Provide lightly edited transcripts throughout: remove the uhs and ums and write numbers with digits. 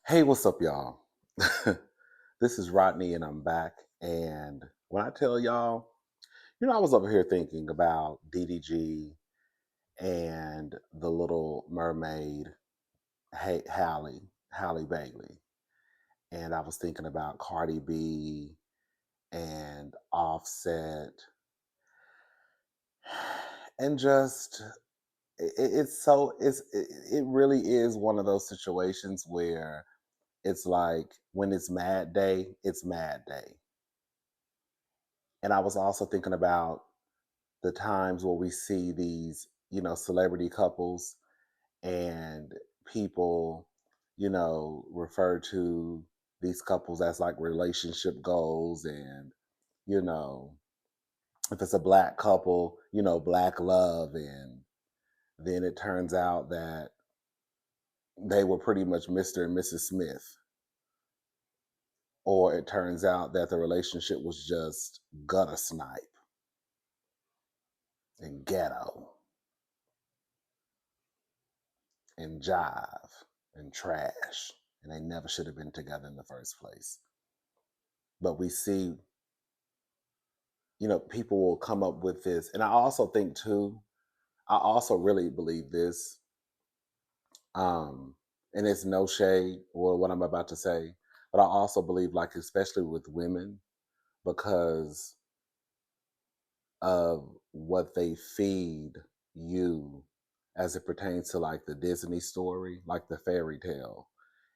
Hey, what's up, y'all? This is Rodney, and I'm back. And when I tell y'all, I was over here thinking about DDG and the Little Mermaid, Halle Bailey, and I was thinking about Cardi B and Offset, and just it really is one of those situations where it's like when it's Mad Day, it's Mad Day. And I was also thinking about the times where we see these, celebrity couples and people, refer to these couples as like relationship goals. And, you know, if it's a black couple, black love. And then it turns out that they were pretty much Mr. and Mrs. Smith. Or it turns out that the relationship was just gutter snipe and ghetto and jive and trash, and they never should have been together in the first place. But we see, people will come up with this. And I also think, too, I also really believe this, um, and it's no shade or what I'm about to say, but I also believe, like, especially with women, because of what they feed you as it pertains to like the Disney story, like the fairy tale,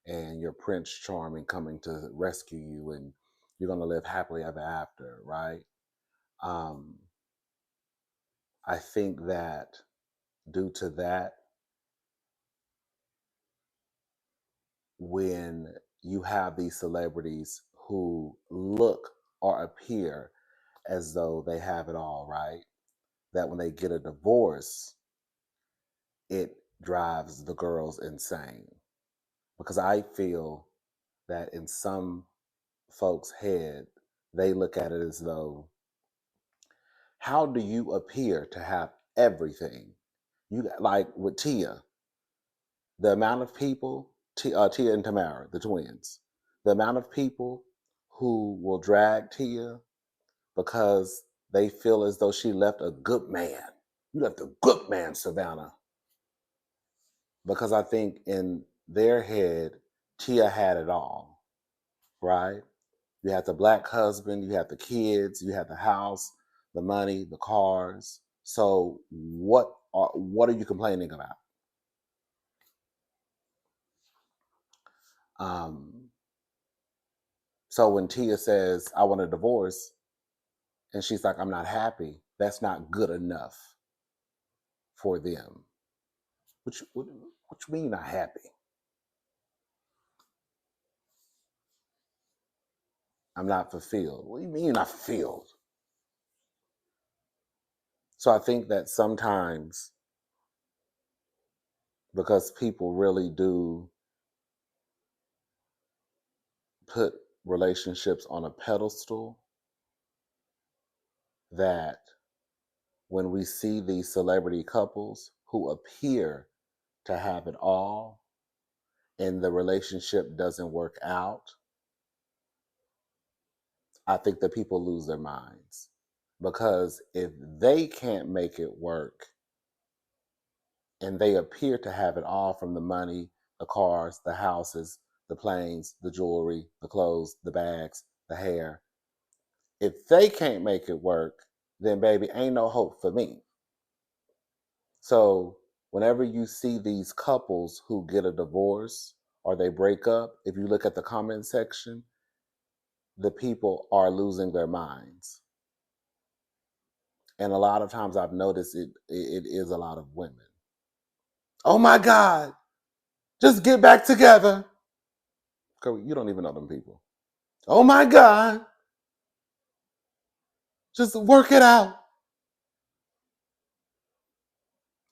and your Prince Charming coming to rescue you, and you're gonna live happily ever after, right? Um, I think that due to that, when you have these celebrities who look or appear as though they have it all, right? That when they get a divorce, it drives the girls insane. Because I feel that in some folks' head, they look at it as though, how do you appear to have everything? Like with Tia, the amount of people, Tia and Tamara, the twins, the amount of people who will drag Tia because they feel as though she left a good man. You left a good man, Savannah. Because I think in their head, Tia had it all, right? You had the black husband, you had the kids, you had the house, the money, the cars. So what are you complaining about? Um, so when Tia says, I want a divorce, and she's like, I'm not happy, that's not good enough for them. What you mean you're not happy? I'm not fulfilled. What do you mean you're not fulfilled? So I think that sometimes, because people really do put relationships on a pedestal, that when we see these celebrity couples who appear to have it all and the relationship doesn't work out, I think that people lose their minds. Because if they can't make it work and they appear to have it all, from the money, the cars, the houses, the planes, the jewelry, the clothes, the bags, the hair, if they can't make it work, then baby, ain't no hope for me. So whenever you see these couples who get a divorce or they break up, if you look at the comment section, the people are losing their minds. And a lot of times I've noticed it is a lot of women. Oh my God, just get back together. Girl, you don't even know them people. Oh my God, just work it out.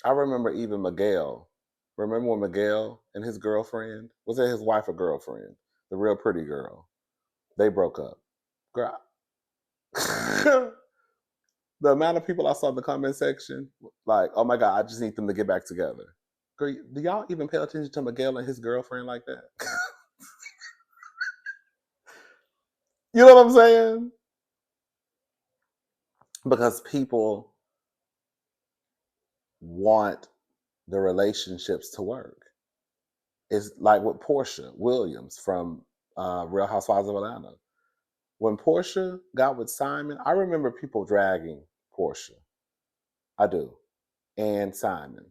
I remember even Miguel. Remember when Miguel and his girlfriend, was it his wife or girlfriend? The real pretty girl. They broke up. Girl, the amount of people I saw in the comment section, like, oh my God, I just need them to get back together. Girl, do y'all even pay attention to Miguel and his girlfriend like that? You know what I'm saying? Because people want the relationships to work. It's like with Portia Williams from Real Housewives of Atlanta. When Portia got with Simon, I remember people dragging Portia. I do. And Simon.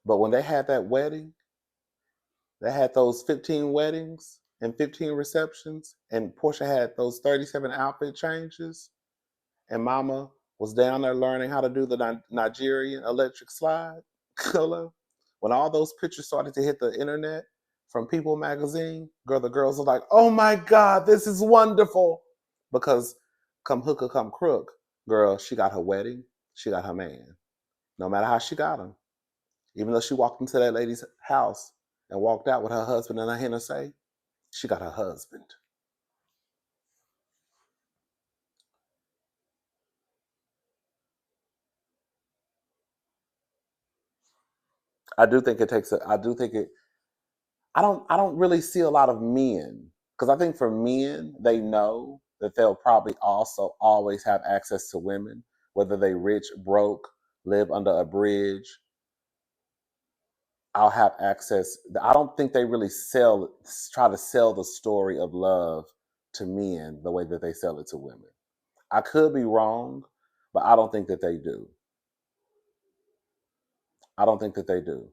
But when they had that wedding, they had those 15 weddings and 15 receptions, and Portia had those 37 outfit changes, and Mama was down there learning how to do the Nigerian electric slide. Hello. When all those pictures started to hit the internet from People magazine, girl, the girls were like, "Oh my God, this is wonderful!" Because come hook or come crook, girl, she got her wedding, she got her man. No matter how she got him, even though she walked into that lady's house and walked out with her husband and her hen say, she got her husband. I do think it takes a. I do think it. I don't really see a lot of men because I think for men they know that they'll probably also always have access to women, whether they rich, broke, live under a bridge. I'll have access. I don't think they really try to sell the story of love to men the way that they sell it to women. I could be wrong, but I don't think that they do. I don't think that they do.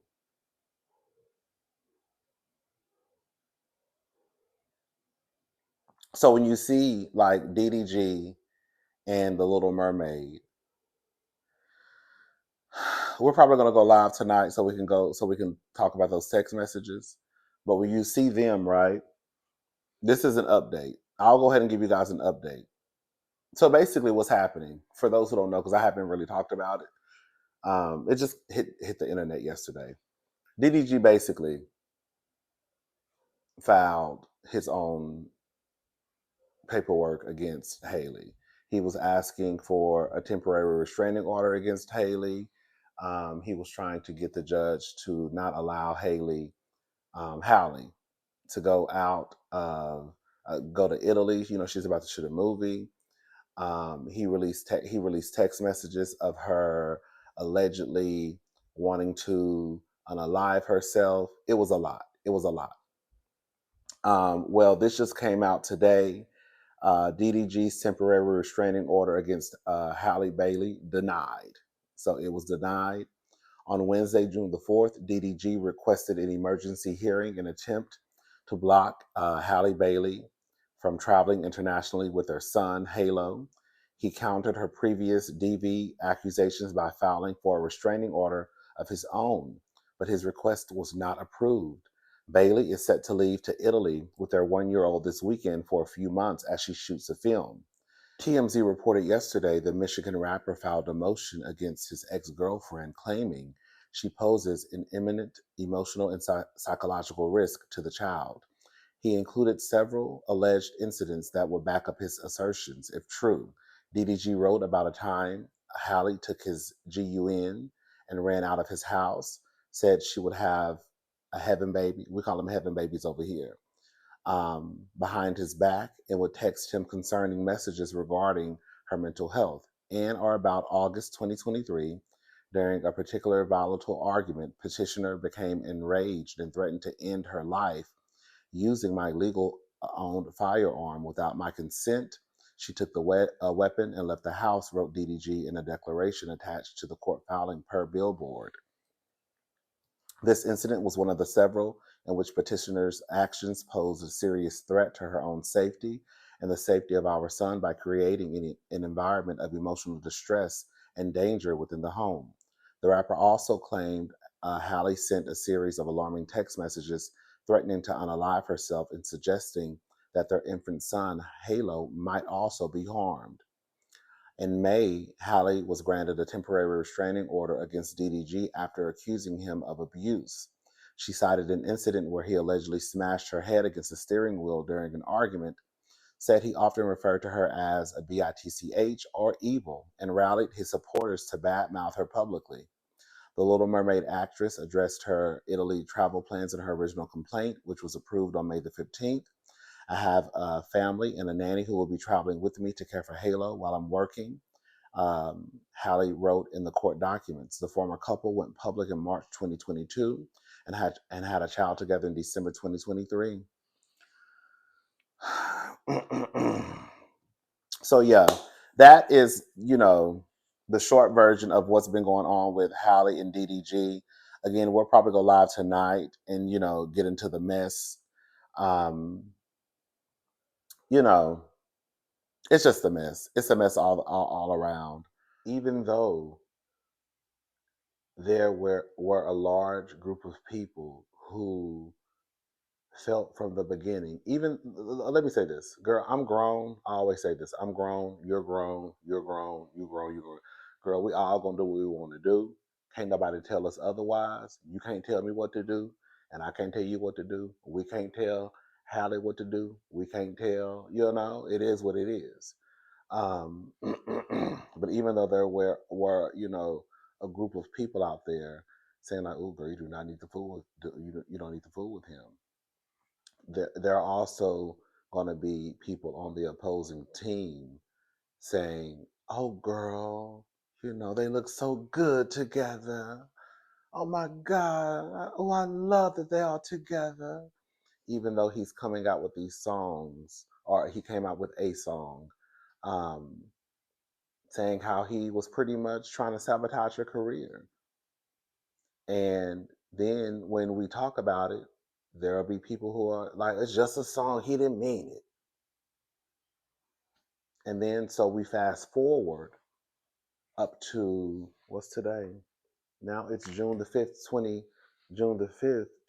So when you see like DDG and the Little Mermaid, we're probably gonna go live tonight so we can talk about those text messages. But when you see them, right, this is an update. I'll go ahead and give you guys an update. So basically, what's happening for those who don't know, because I haven't really talked about it, it just hit the internet yesterday. DDG basically filed his own paperwork against Hailey. He was asking for a temporary restraining order against Hailey. He was trying to get the judge to not allow Hailey, to go out, go to Italy. You know, she's about to shoot a movie. He released text messages of her allegedly wanting to unalive herself. It was a lot. It was a lot. Well, this just came out today. DDG's temporary restraining order against Halle Bailey denied. So it was denied. On Wednesday, June the 4th, DDG requested an emergency hearing in an attempt to block Halle Bailey from traveling internationally with her son, Halo. He countered her previous DV accusations by filing for a restraining order of his own, but his request was not approved. Bailey is set to leave to Italy with their 1-year-old this weekend for a few months as she shoots a film. TMZ reported yesterday the Michigan rapper filed a motion against his ex girlfriend, claiming she poses an imminent emotional and psychological risk to the child. He included several alleged incidents that would back up his assertions, if true. DDG wrote about a time Halle took his GUN and ran out of his house, said she would have a heaven baby. We call them heaven babies over here, behind his back, and would text him concerning messages regarding her mental health. In or about August 2023, during a particular volatile argument, petitioner became enraged and threatened to end her life using my legal owned firearm without my consent. She took the weapon and left the house, wrote DDG in a declaration attached to the court filing per Billboard. This incident was one of the several in which petitioner's actions posed a serious threat to her own safety and the safety of our son by creating an environment of emotional distress and danger within the home. The rapper also claimed Halle sent a series of alarming text messages threatening to unalive herself and suggesting that their infant son, Halo, might also be harmed. In May, Halle was granted a temporary restraining order against DDG after accusing him of abuse. She cited an incident where he allegedly smashed her head against the steering wheel during an argument, said he often referred to her as a bitch or evil, and rallied his supporters to badmouth her publicly. The Little Mermaid actress addressed her Italy travel plans in her original complaint, which was approved on May the 15th. I have a family and a nanny who will be traveling with me to care for Halo while I'm working. Hailey wrote in the court documents. The former couple went public in March 2022 and had a child together in December 2023. So yeah, that is, the short version of what's been going on with Hailey and DDG. Again, we'll probably go live tonight and get into the mess. Um, you know, it's just a mess. It's a mess all around. Even though there were a large group of people who felt from the beginning. Even let me say this, girl. I'm grown. I always say this. I'm grown. You're grown. You're grown. You grown. You grown. Girl, we all gonna do what we want to do. Can't nobody tell us otherwise. You can't tell me what to do, and I can't tell you what to do. We can't tell Hailey what to do. We can't tell. It is what it is. But even though there were a group of people out there saying like, "Oh, girl, you do not need to fool with you don't need to fool with him." There are also going to be people on the opposing team saying, "Oh, girl, they look so good together. Oh my God, oh, I love that they are together." Even though he's coming out with these songs, or he came out with a song, um, saying how he was pretty much trying to sabotage your career. And then when we talk about it, there'll be people who are like, "It's just a song. He didn't mean it." And then so we fast forward up to what's today? Now it's June the 5th,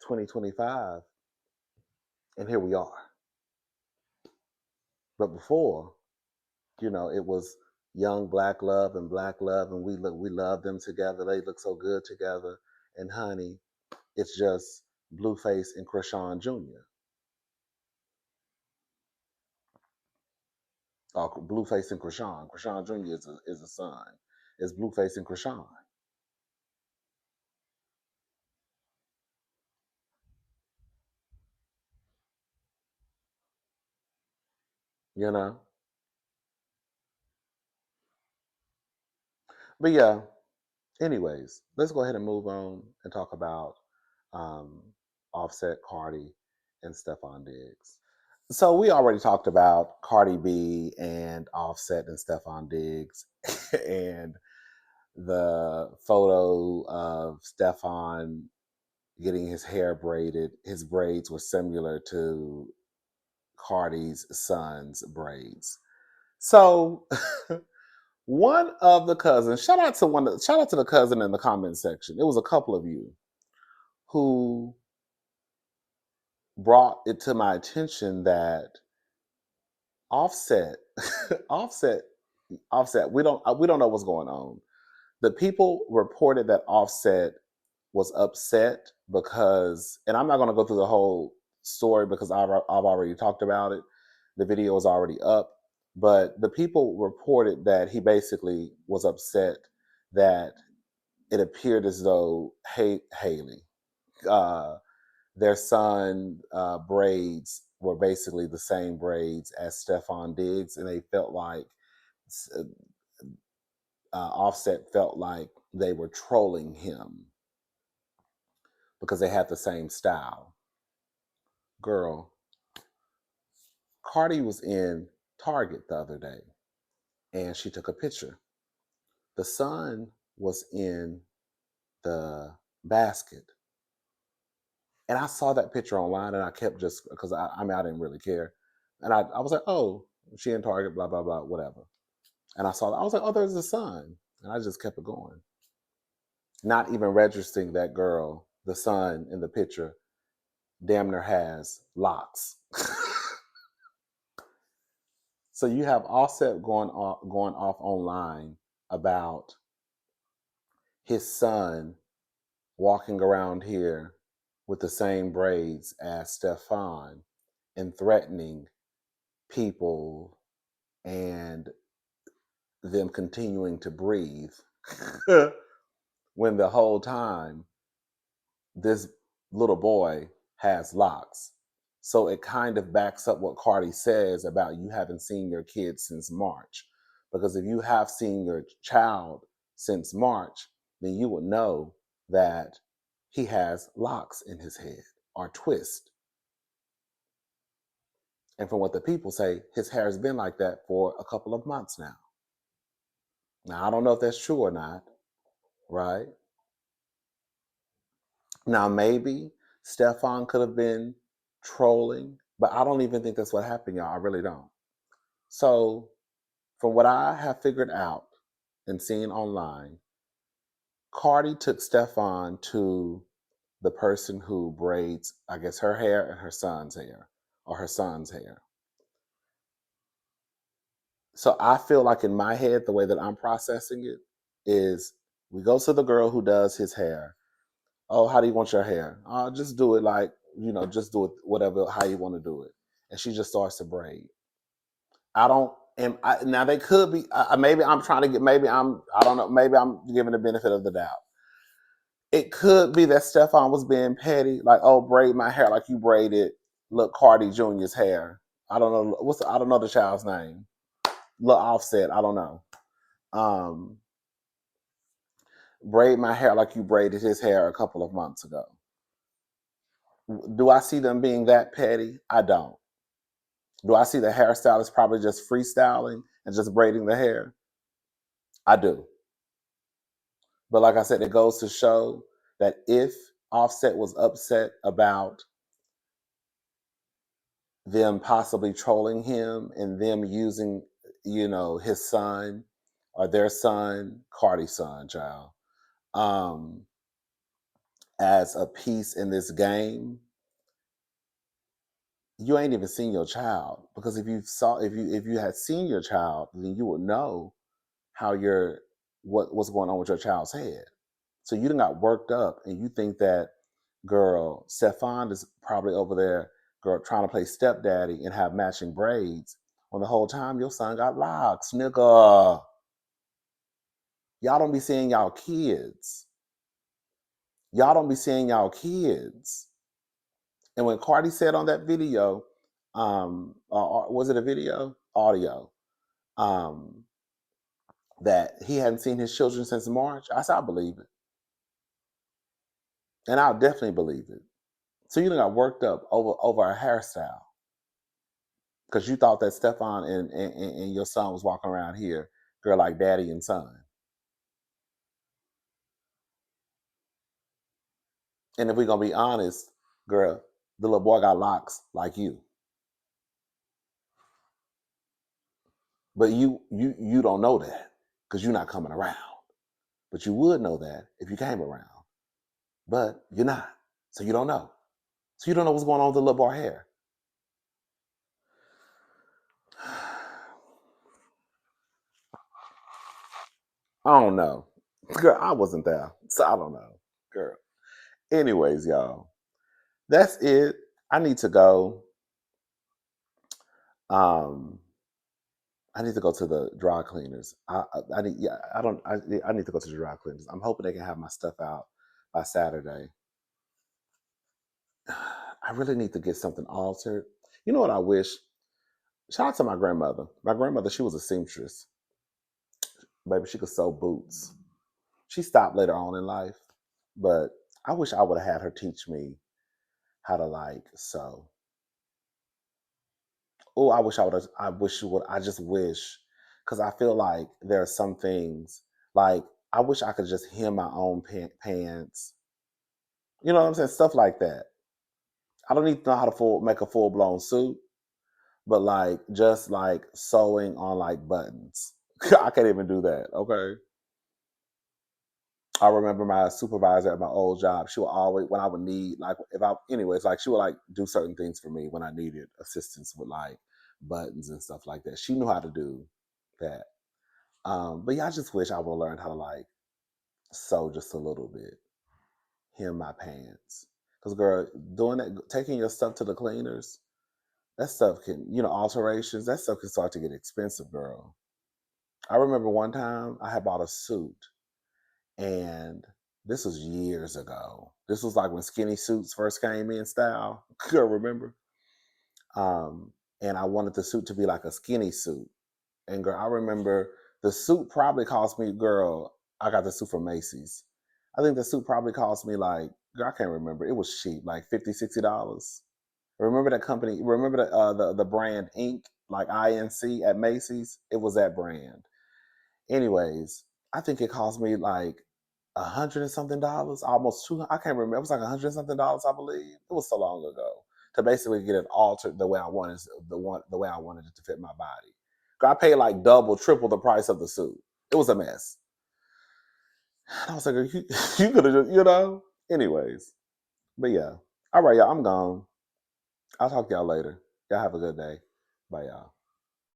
2025, and here we are. But before, it was young black love and black love, and we love them together. They look so good together. And honey, it's just Blueface and Krishan Jr. Blueface and Krishan. Krishan Jr. is a son. It's Blueface and Krishan. You know. But yeah. Anyways, let's go ahead and move on and talk about um, Offset, Cardi, and Stefon Diggs. So we already talked about Cardi B and Offset and Stefon Diggs, and the photo of Stefon getting his hair braided. His braids were similar to Cardi's son's braids. So one of the cousins, shout out to the cousin in the comment section. It was a couple of you who brought it to my attention that Offset, Offset, Offset. We don't know what's going on. The people reported that Offset was upset because, and I'm not going to go through the whole story because I've already talked about it. The video is already up, but the people reported that he basically was upset that it appeared as though Hailey, uh, their son braids were basically the same braids as Stefon Diggs, and they felt like Offset felt like they were trolling him because they had the same style. Girl, Cardi was in Target the other day, and she took a picture. The son was in the basket, and I saw that picture online, and I kept just because I didn't really care, and I was like, "Oh, she in Target, blah blah blah, whatever." And I was like, "Oh, there's the son," and I just kept it going, not even registering that girl, the son in the picture, damn near has locks. So you have Offset going off online about his son walking around here with the same braids as Stefon and threatening people and them continuing to breathe when the whole time this little boy has locks. So it kind of backs up what Cardi says about you haven't seen your kid since March. Because if you have seen your child since March, then you would know that he has locks in his head or twist. And from what the people say, his hair has been like that for a couple of months now. Now, I don't know if that's true or not, right? Now, maybe Stefon could have been trolling, but I don't even think that's what happened, y'all. I really don't. So, from what I have figured out and seen online, Cardi took Stefon to the person who braids, I guess, her hair and her son's hair, or her son's hair. So I feel like in my head, the way that I'm processing it is we go to the girl who does his hair. Oh, how do you want your hair? Just do it like, just do it whatever, how you want to do it. And she just starts to braid. I don't, now they could be, maybe I'm trying to get, I don't know, maybe I'm giving the benefit of the doubt. It could be that Stefon was being petty, like, oh, braid my hair like you braided, look, Cardi Jr.'s hair. I don't know, I don't know the child's name. Look, Offset, I don't know. Um, braid my hair like you braided his hair a couple of months ago. Do I see them being that petty? I don't. Do I see the hairstylist probably just freestyling and just braiding the hair? I do. But like I said, it goes to show that if Offset was upset about them possibly trolling him and them using, his son or their son, Cardi's son, child, um, as a piece in this game, you ain't even seen your child. Because if you had seen your child, then you would know how what's going on with your child's head. So you done got worked up and you think that girl, Stefon is probably over there, girl, trying to play stepdaddy and have matching braids when the whole time your son got locks, nigga. Y'all don't be seeing y'all kids. Y'all don't be seeing y'all kids. And when Cardi said on that video, was it a video? Audio. Um, that he hadn't seen his children since March. I said, I believe it. And I'll definitely believe it. So you done got worked up over a hairstyle because you thought that Stefon and your son was walking around here, girl, like daddy and son. And if we're gonna be honest, girl, the little boy got locks like you. But you don't know that because you're not coming around. But you would know that if you came around. But you're not. So you don't know. So you don't know what's going on with the little boy hair. I don't know. Girl, I wasn't there. So I don't know. Girl. Anyways, y'all. That's it. I need to go. Um, I need to go to the dry cleaners. I need, yeah, I need to go to the dry cleaners. I'm hoping they can have my stuff out by Saturday. I really need to get something altered. You know what I wish? Shout out to my grandmother. My grandmother, she was a seamstress. Baby, she could sew boots. She stopped later on in life, but I wish I would have had her teach me how to like sew. Oh, I wish I would have. I wish you would. I just wish, because I feel like there are some things like I wish I could just hem my own pants. You know what I'm saying? Stuff like that. I don't need to know how to make a full blown suit, but like just like sewing on like buttons. I can't even do that. Okay. I remember my supervisor at my old job. She would always, when I would need, like, if I, anyways, like, she would like do certain things for me when I needed assistance with like buttons and stuff like that. She knew how to do that. But yeah, I just wish I would have learned how to like sew just a little bit, hem my pants. Because, girl, doing that, taking your stuff to the cleaners, that stuff can, alterations, that stuff can start to get expensive, girl. I remember one time I had bought a suit. And this was years ago. This was like when skinny suits first came in style. Girl, remember? And I wanted the suit to be like a skinny suit. And girl, I remember the suit probably cost me, girl, I got the suit from Macy's. I think the suit probably cost me like, girl, I can't remember. It was cheap, like $50, $60. Remember that company? Remember the brand Inc, like INC at Macy's? It was that brand. Anyways, I think it cost me like $100 and something, almost 200. I can't remember. It was like $100 and something, I believe. It was so long ago to basically get it altered the way I wanted, the way I wanted it to fit my body. I paid like double, triple the price of the suit. It was a mess. And I was like, you could have just, Anyways, but yeah. All right, y'all. I'm gone. I'll talk to y'all later. Y'all have a good day. Bye, y'all.